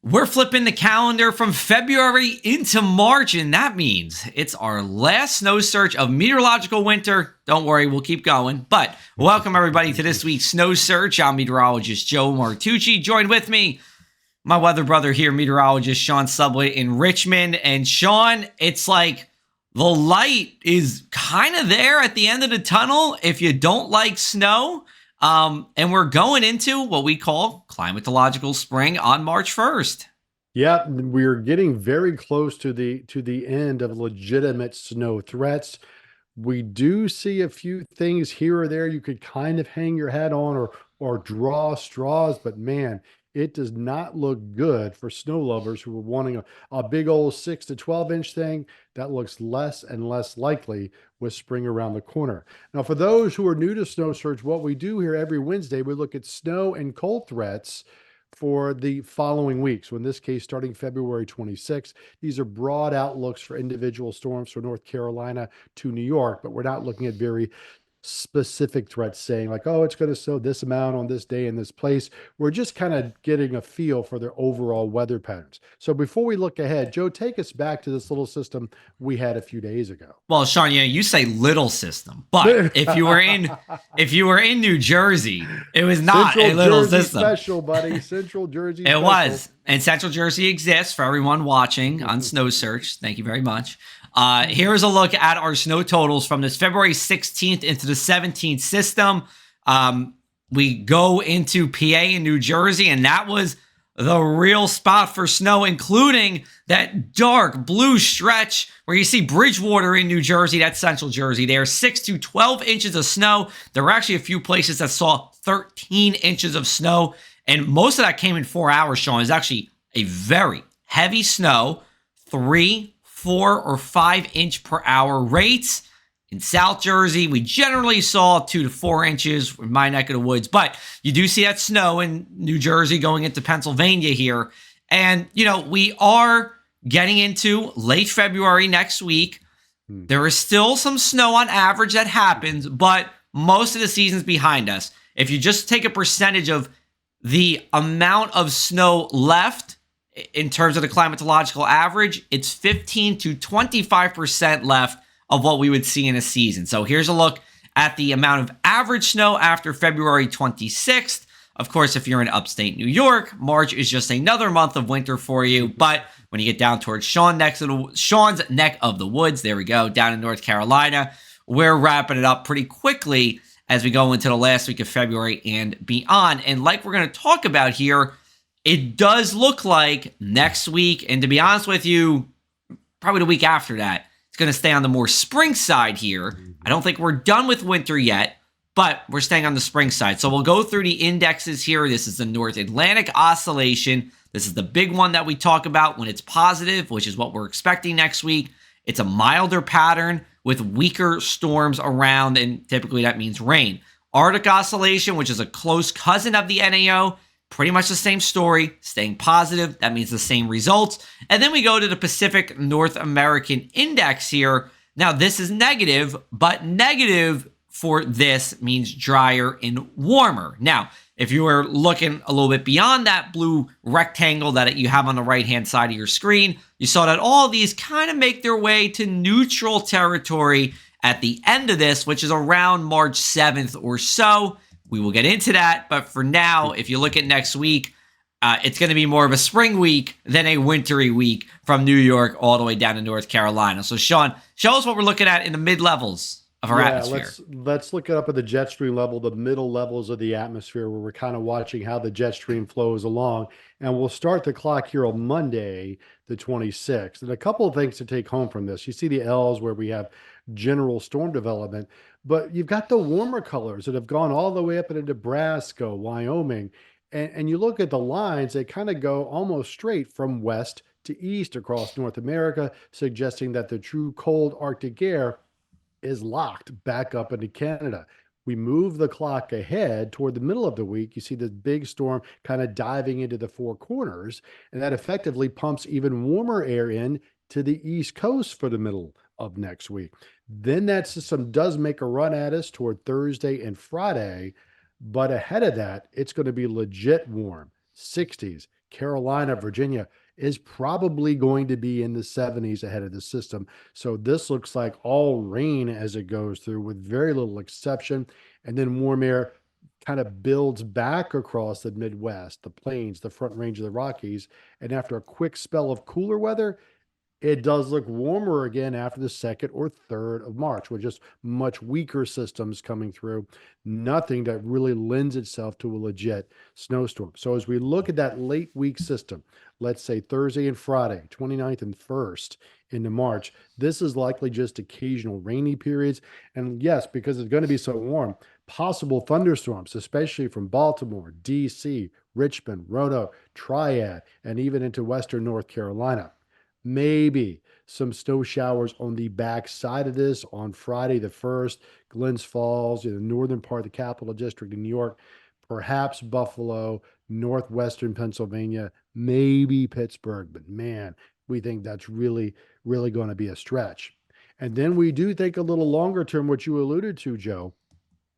We're flipping the calendar from February into March, and that means it's our last snow search of meteorological winter. Don't worry, we'll keep going. But welcome, everybody, to this week's snow search. I'm meteorologist Joe Martucci. Joined with me, my weather brother here, meteorologist Sean Sublette in Richmond. And Sean, it's like the light is kind of there at the end of the tunnel if you don't like snow. And we're going into what we call climatological spring on March 1st. Yeah, we're getting very close to the end of legitimate snow threats. We do see a few things here or there you could kind of hang your hat on or draw straws, but man, it does not look good for snow lovers who are wanting a big old 6 to 12 inch thing. That looks less and less likely with spring around the corner. Now, for those who are new to Snow Search, what we do here every Wednesday, we look at snow and cold threats for the following weeks. So in this case, starting February 26th, these are broad outlooks for individual storms from North Carolina to New York, but we're not looking at very specific threats saying like, oh, it's going to snow this amount on this day in this place. We're just kind of getting a feel for their overall weather patterns. So before we look ahead, Joe, take us back to this little system we had a few days ago. Well, Sean, you say little system, but if you were in New Jersey, it was not Central a little Jersey system. special, buddy. Central Jersey It special. was. And Central Jersey exists for everyone watching on Snow Search. Thank you very much. Here's a look at our snow totals from this February 16th into the 17th system. We go into PA and New Jersey, and that was the real spot for snow, including that dark blue stretch where you see Bridgewater in New Jersey. That's Central Jersey. There 6 to 12 inches of snow. There were actually a few places that saw 13 inches of snow, and most of that came in 4 hours, Sean. Is actually a very heavy snow, 3, 4, or 5 inch per hour rates. In South Jersey, we generally saw 2 to 4 inches in my neck of the woods, but you do see that snow in New Jersey going into Pennsylvania here. And, we are getting into late February next week. There is still some snow on average that happens, but most of the season's behind us. If you just take a percentage of the amount of snow left in terms of the climatological average, it's 15 to 25% left of what we would see in a season. So here's a look at the amount of average snow after February 26th. Of course, if you're in upstate New York, March is just another month of winter for you. But when you get down towards Sean's neck of the woods, there we go, down in North Carolina, we're wrapping it up pretty quickly as we go into the last week of February and beyond. And like we're going to talk about here, it does look like next week, and to be honest with you, probably the week after that, it's going to stay on the more spring side here. I don't think we're done with winter yet, but we're staying on the spring side. So we'll go through the indexes here. This is the North Atlantic Oscillation. This is the big one that we talk about when it's positive, which is what we're expecting next week. It's a milder pattern with weaker storms around, and typically that means rain. Arctic Oscillation, which is a close cousin of the NAO, pretty much the same story, staying positive. That means the same results. And then we go to the Pacific North American Index here. Now, this is negative, but negative for this means drier and warmer. Now, if you were looking a little bit beyond that blue rectangle that you have on the right-hand side of your screen, you saw that all of these kind of make their way to neutral territory at the end of this, which is around March 7th or so. We will get into that, but for now, if you look at next week, it's going to be more of a spring week than a wintry week from New York all the way down to North Carolina. So, Sean, show us what we're looking at in the mid-levels of our atmosphere. Let's look it up at the jet stream level, the middle levels of the atmosphere, where we're kind of watching how the jet stream flows along. And we'll start the clock here on Monday, the 26th. And a couple of things to take home from this. You see the L's where we have general storm development, but you've got the warmer colors that have gone all the way up into Nebraska, Wyoming. And you look at the lines, they kind of go almost straight from west to east across North America, suggesting that the true cold Arctic air is locked back up into Canada. We move the clock ahead toward the middle of the week. You see this big storm kind of diving into the four corners, and that effectively pumps even warmer air in to the East Coast for the middle of next week. Then that system does make a run at us toward Thursday and Friday, but ahead of that, it's going to be legit warm, 60s, Carolina, Virginia is probably going to be in the 70s ahead of the system. So this looks like all rain as it goes through with very little exception. And then warm air kind of builds back across the Midwest, the plains, the front range of the Rockies. And after a quick spell of cooler weather, it does look warmer again after the 2nd or 3rd of March, with just much weaker systems coming through. Nothing that really lends itself to a legit snowstorm. So as we look at that late week system, let's say Thursday and Friday, 29th and 1st into March, this is likely just occasional rainy periods. And yes, because it's going to be so warm, possible thunderstorms, especially from Baltimore, DC, Richmond, Roanoke, Triad, and even into Western North Carolina. Maybe some snow showers on the back side of this on Friday the 1st, Glens Falls, in the northern part of the Capital District in New York, perhaps Buffalo, northwestern Pennsylvania, maybe Pittsburgh. But man, we think that's really, really going to be a stretch. And then we do think a little longer term, what you alluded to, Joe.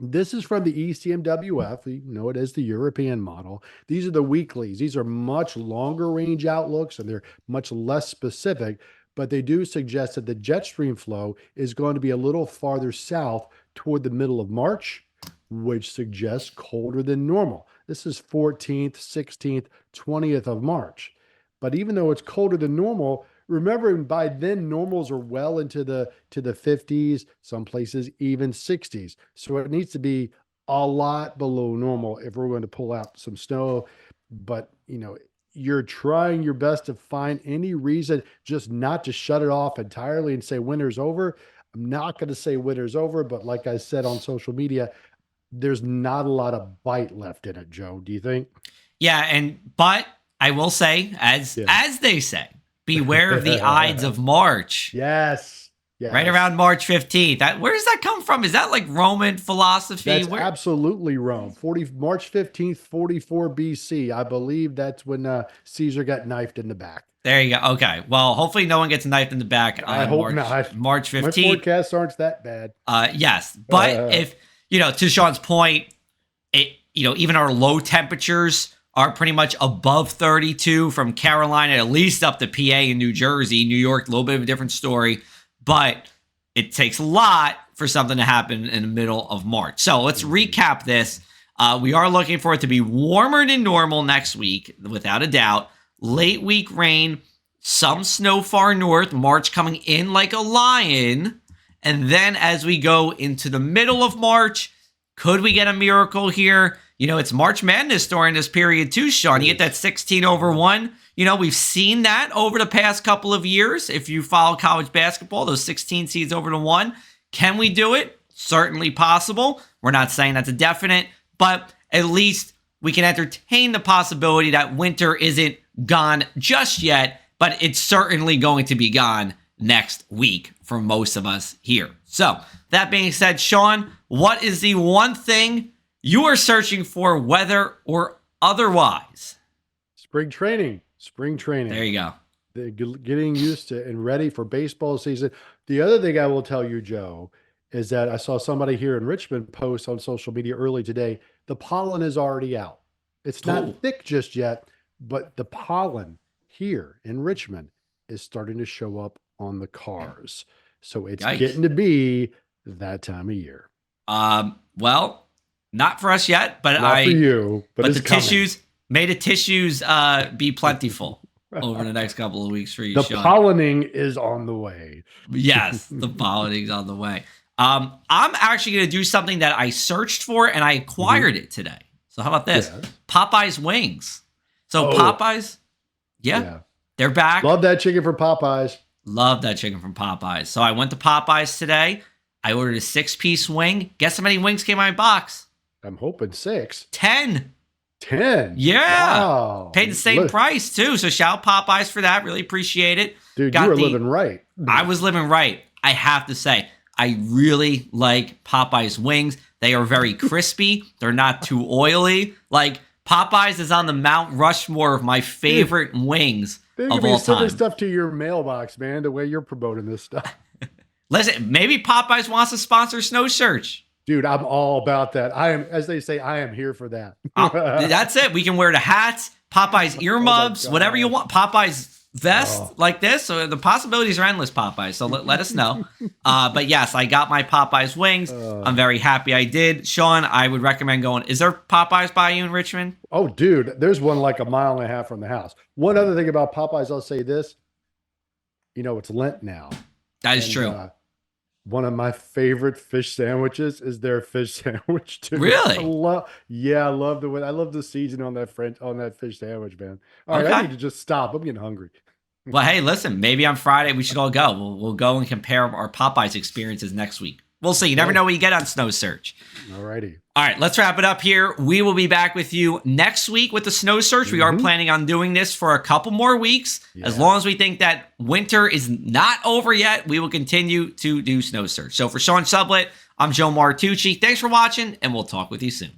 This is from the ECMWF. You know it as the European model. These are the weeklies. These are much longer range outlooks, and they're much less specific, but they do suggest that the jet stream flow is going to be a little farther south toward the middle of March, which suggests colder than normal. This is 14th, 16th, 20th of March. But even though it's colder than normal, remember, by then normals are well into the 50s, some places even 60s. So it needs to be a lot below normal if we're going to pull out some snow. But you're trying your best to find any reason just not to shut it off entirely and say winter's over. I'm not going to say winter's over, but like I said on social media, there's not a lot of bite left in it, Joe. Do you think? Yeah, but I will say, as they say, beware of the Ides of March. Yes. Right around March 15th. Where does that come from? Is that like Roman philosophy? That's absolutely Rome. March 15th, 44 BC. I believe that's when Caesar got knifed in the back. There you go. Okay. Well, hopefully no one gets knifed in the back on I hope not. March 15th. My forecasts aren't that bad. Yes. But if, to Sean's point, even our low temperatures are pretty much above 32 from Carolina, at least up to PA and New Jersey. New York, a little bit of a different story. But it takes a lot for something to happen in the middle of March. So let's recap this. We are looking for it to be warmer than normal next week, without a doubt. Late week rain, some snow far north, March coming in like a lion. And then as we go into the middle of March, could we get a miracle here? It's March Madness during this period too, Sean. You get that 16/1. We've seen that over the past couple of years. If you follow college basketball, those 16 seeds over to 1. Can we do it? Certainly possible. We're not saying that's a definite, but at least we can entertain the possibility that winter isn't gone just yet, but it's certainly going to be gone next week for most of us here. So that being said, Sean, what is the one thing you are searching for, weather or otherwise? Spring training. There you go. They're getting used to and ready for baseball season. The other thing I will tell you, Joe, is that I saw somebody here in Richmond post on social media early today. The pollen is already out. It's not thick just yet, but the pollen here in Richmond is starting to show up on the cars. So it's getting to be that time of year. Well, not for us yet, but not for you, but the tissues. May the tissues be plentiful over the next couple of weeks for you, the Sean. Pollinating is on the way. Yes, the pollening's on the way. I'm actually going to do something that I searched for and I acquired it today. So how about this? Yes. Popeye's wings. So Popeyes, they're back. Love that chicken from Popeyes. Love that chicken from Popeyes. So I went to Popeyes today. I ordered a 6-piece wing. Guess how many wings came in my box? I'm hoping 6. 10. 10. Yeah. Wow. Paid the same price too. So shout out Popeyes for that. Really appreciate it. Dude, you were living right. I was living right. I have to say, I really like Popeyes wings. They are very crispy. They're not too oily. Like Popeyes is on the Mount Rushmore of my favorite wings of all time. Stuff to your mailbox, man, the way you're promoting this stuff. Listen, maybe Popeyes wants to sponsor Snow Search. Dude, I'm all about that. I am, as they say, I am here for that. That's it. We can wear the hats, Popeyes earmuffs, God. whatever you want. Popeyes vest Oh. like this. So the possibilities are endless, Popeyes. So let us know. But yes, I got my Popeyes wings. I'm very happy I did. Sean, I would recommend going. Is there Popeyes by you in Richmond? Oh, dude, there's one like a mile and a half from the house. One other thing about Popeyes, I'll say this. It's Lent now. That is true. One of my favorite fish sandwiches is their fish sandwich too. Really? I love the way I love the seasoning on that fish sandwich, man. All right, Okay. I need to just stop. I'm getting hungry. Well, hey, listen, maybe on Friday we should all go. We'll go and compare our Popeyes experiences next week. We'll see. You never know what you get on Snow Search. All righty. All right, let's wrap it up here. We will be back with you next week with the Snow Search. We are planning on doing this for a couple more weeks. Yeah. As long as we think that winter is not over yet, we will continue to do Snow Search. So for Sean Sublette, I'm Joe Martucci. Thanks for watching, and we'll talk with you soon.